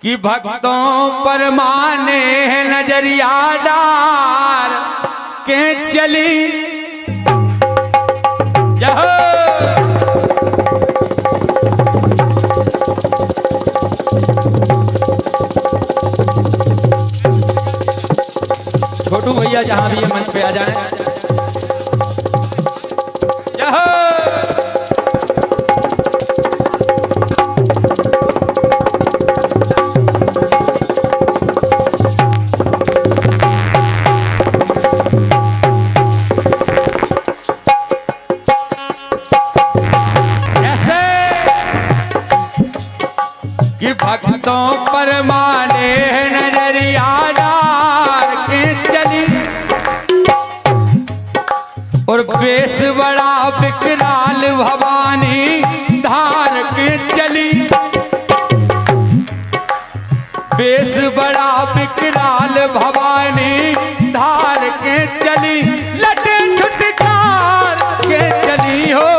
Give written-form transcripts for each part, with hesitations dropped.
कि भक्तों पर माने है नजरिया डार के चली छोटू भैया जहां भी ये मंच पे आ जाए। कि भक्तों पर माने नजरिया डार के चली और बेस बड़ा विकराल भवानी धार के चली। बेस बड़ा विकराल भवानी धार के चली। लटे छुटकार के चली हो,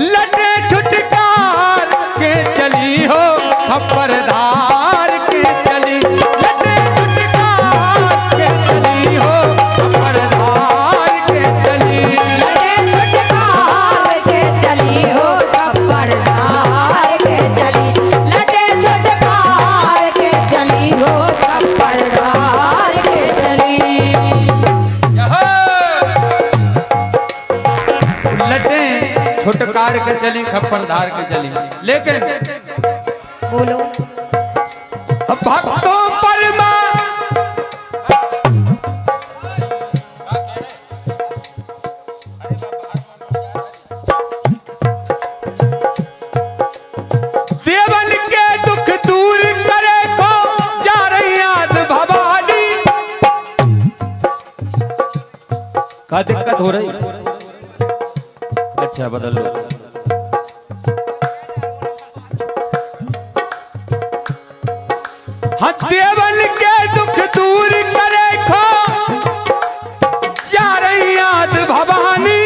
लटे छुटकार के चली हो, खप्पर धार के चली। लटे छुटकार के चली हो, खप्पर धार के चली। लटे छुटकार के चली हो, खप्पर धार के चली। लटे छुटकार के चली हो, खप्पर धार के चली। लटे छुटकार के चली, खप्पर धार के चली। लेकिन बोलो भक्तों पर देवन के दुख दूर करे को जा रही याद भवानी। क्या दिक्कत हो रही? अच्छा बदल लो। देवन के दुख दूर करे खो जा रही याद भवानी।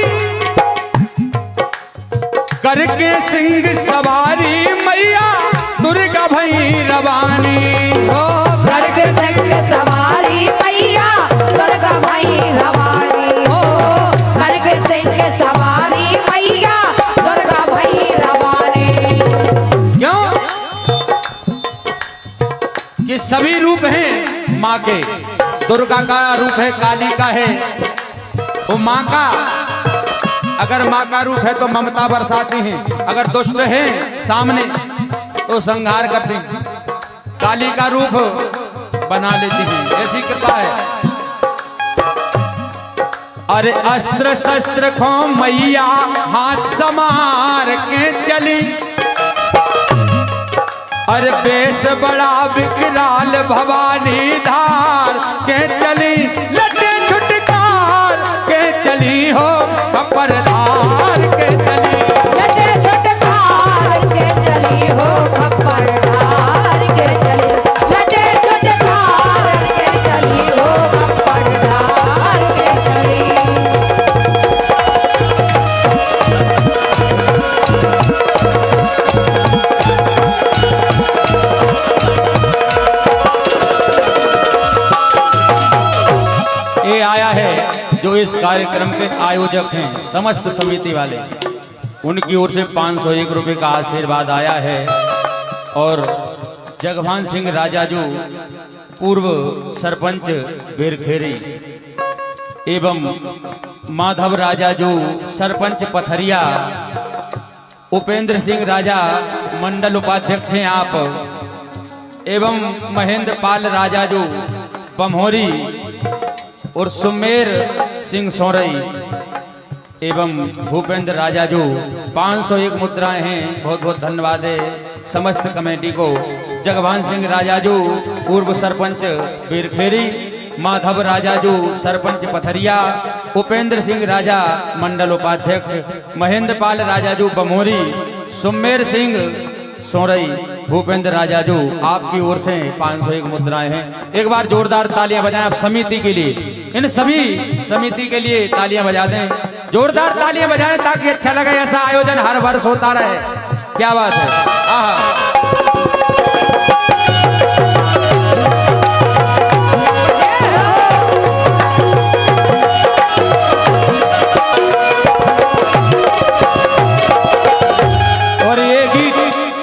करके सिंह सवारी मैया दुर्गा भैरवानी। ओ करके सिंह सवारी मैया दुर्गा भैरवानी। ओ करके सिंह सवारी मैया दुर्गा भैरवानी। क्यों कि सभी रूप हैं माँ के। दुर्गा का रूप है, काली का है, वो माँ का। अगर माँ का रूप है तो ममता बरसाती हैं, अगर दुष्ट है सामने तो संहार करती हैं। काली का रूप बना लेती हैं, ऐसी कृपा है। अरे अस्त्र शस्त्र खो मैया हाथ समार के चली। अरे बेस बड़ा विकराल भवानी धार के चली। लटे छुटकार के चली हो, खप्पर धार के चली। लटे छुटकार के चली हो, खप्पर धार के चली। लटे छुटकार के चली हो, खप्पर धार के चली। ये आया है जो इस कार्यक्रम के आयोजक हैं, समस्त समिति वाले, उनकी ओर से 501 रुपये का आशीर्वाद आया है। और जगवान सिंह राजाजू पूर्व सरपंच बेरखेरी एवं माधव राजाजू सरपंच पथरिया, उपेंद्र सिंह राजा मंडल उपाध्यक्ष हैं आप, एवं महेंद्र पाल राजाजू बमहोरी और सुमेर सिंह सोरई एवं भूपेंद्र राजाजू 501 मुद्राएं हैं। बहुत बहुत धन्यवाद है समस्त कमेटी को। जगवान सिंह राजाजू पूर्व सरपंच बेरखेरी, माधव राजाजू सरपंच पथरिया, उपेंद्र सिंह राजा मंडल उपाध्यक्ष, महेंद्र पाल राजाजू बमोरी, सुमेर सिंह सोरई, भूपेंद्र राजाजू, आपकी ओर से 501 मुद्राएं हैं। एक बार जोरदार तालियां बजाएं आप समिति के लिए, इन सभी समिति के लिए तालियां बजा दें, जोरदार तालियां बजाएं ताकि अच्छा लगे। ऐसा आयोजन हर वर्ष होता रहे। क्या बात है। आहा।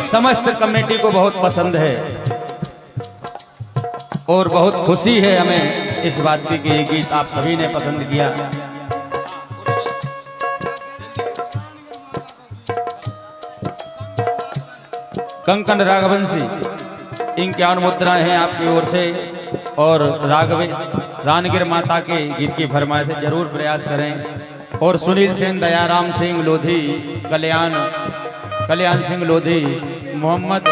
समस्त कमेटी को बहुत पसंद है और बहुत खुशी है हमें इस बात की कि ये गीत आप सभी ने पसंद किया। कंकन राघवंशी इनकी 51 मुद्राएं हैं आपकी ओर से और रानगिर माता के गीत की फरमाइश से जरूर प्रयास करें। और सुनील सेन, दयाराम सिंह लोधी, कल्याण सिंह लोधी, मोहम्मद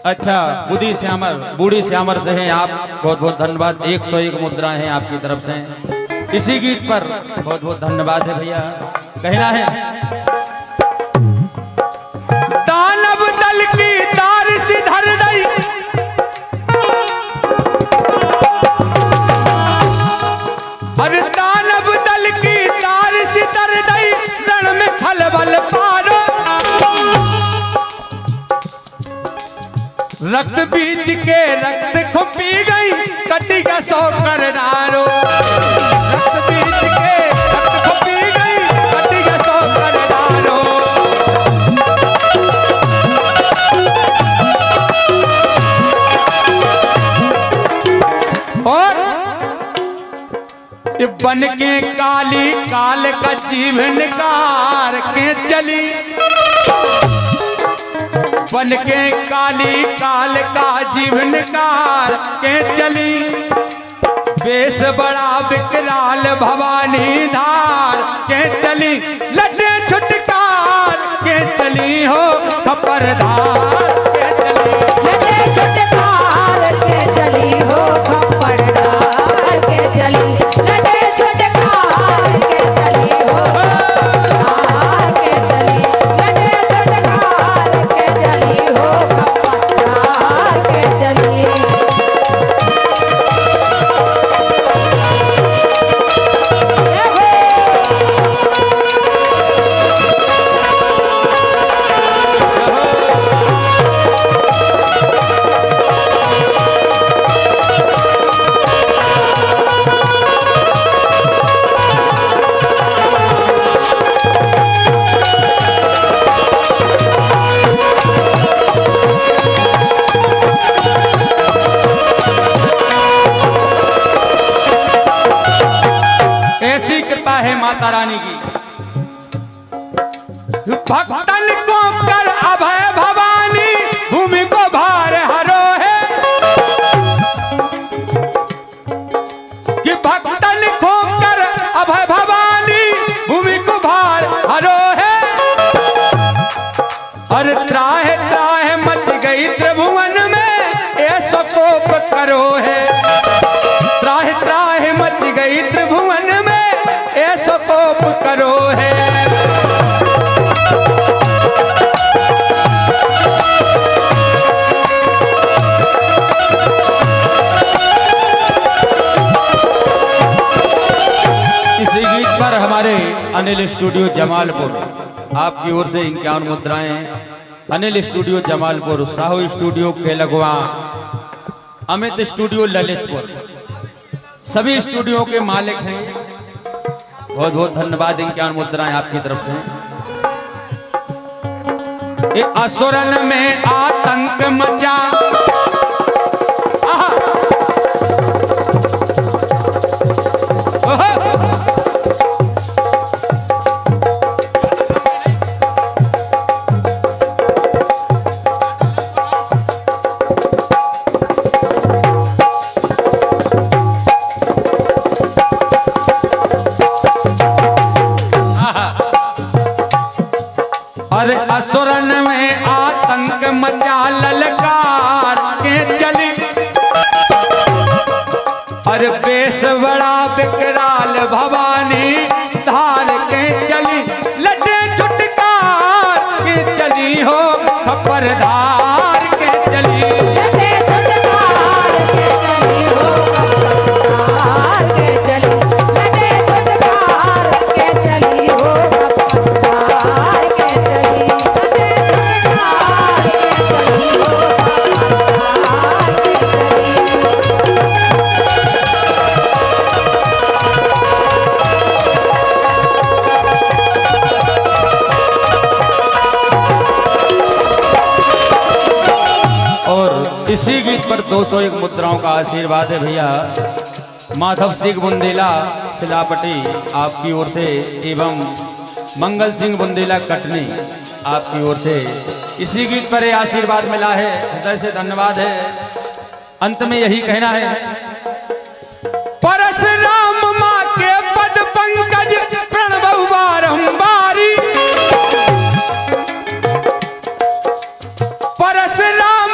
अच्छा बूढ़ी श्यामर से हैं आप, बहुत बहुत धन्यवाद। 101 मुद्राएं हैं आपकी तरफ से। इसी गीत पर बहुत बहुत धन्यवाद है भैया। कहना है दानव दल की तार सिधर गई, अरे दानव दल की तार सिधर गई, रण में खलबल पारो, रक्त बीज के रक्त को पी गई, कटी का सौ करनारो, रक्त बीज के रक्त को पी गई, कटी का सौ करनारो। और ये बन के काली काल का जीवन कार के चली, बन के काली काल का जीवन कार के चली, बेस बड़ा विकराल भवानी धार के चली, लटे छुटकार के चली हो खपरदार के चली, लटे छुटकार के चली हो खपरदार के चली, लटे छुटकार के चली हो खपरदार के चली, लटे छुटकार के चली हो खपरदार के चली। ऐसी कृपा है माता रानी की। भक्तन को कर अभय भवानी, भूमि को भार हरो है, कि भक्तन को कर अभय भवानी, भूमि को भार हरो है, और त्राह त्राह मच गई त्रिभुवन में, ऐसो कोप करो है, त्राह त्राह मच गई त्रिभुवन में, ऐसो कोप करो है। इसी गीत पर हमारे अनिल स्टूडियो जमालपुर, आपकी ओर से 51 मुद्राएं हैं। Anil studio Jamalpur, Sahu studio Kelgawa, Amit studio Lalitpur, सभी स्टूडियो के मालिक हैं। बहुत बहुत धन्यवाद। 51 मुद्राएं आपकी तरफ से। ये असुरन में आतंक मचा, अरे असुरन में आतंक मचा ललकार के चली, अरे बेस बड़ा विकराल भवानी धार के चली, लटे छुटकार के चली हो खपरदार के चली, लटे छुटकार के चली हो खपरदार के चली, लटे छुटकार के चली हो खपरदार के चली, लटे छुटकार के चली हो खपरदार के चली। इसी गीत पर 201 मुद्राओं का आशीर्वाद है भैया। माधव सिंह बुंदेला सिलापटी आपकी ओर से एवं मंगल सिंह बुंदेला कटनी आपकी ओर से इसी गीत पर यह आशीर्वाद मिला है। हृदय से धन्यवाद है। अंत में यही कहना है, परशुराम माँ के पद पंकज प्रणव बारंबारी, परशुराम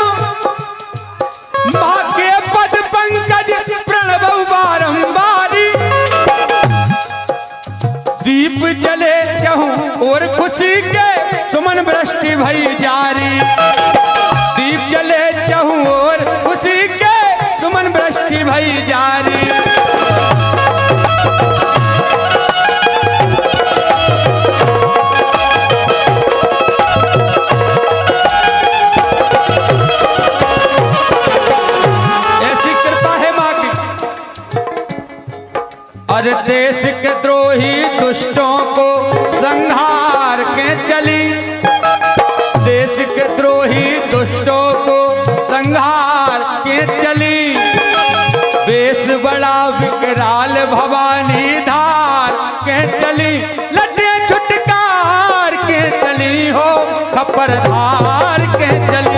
माँ के पद पंकज प्रणव बारंबारी, दीप जले जहूं और खुशी के सुमन वृष्टि भई जारी, दीप जले जहूं और खुशी के सुमन वृष्टि भई जारी। ऐसी कृपा है मां की। और देश के द्रोही दुष्टों को संहार के चली, देश के द्रोही दुष्टों को संहार के चली, वेश बड़ा विकराल भवानी धार के चली, लटे छुटकार के चली हो खपर धार के चली।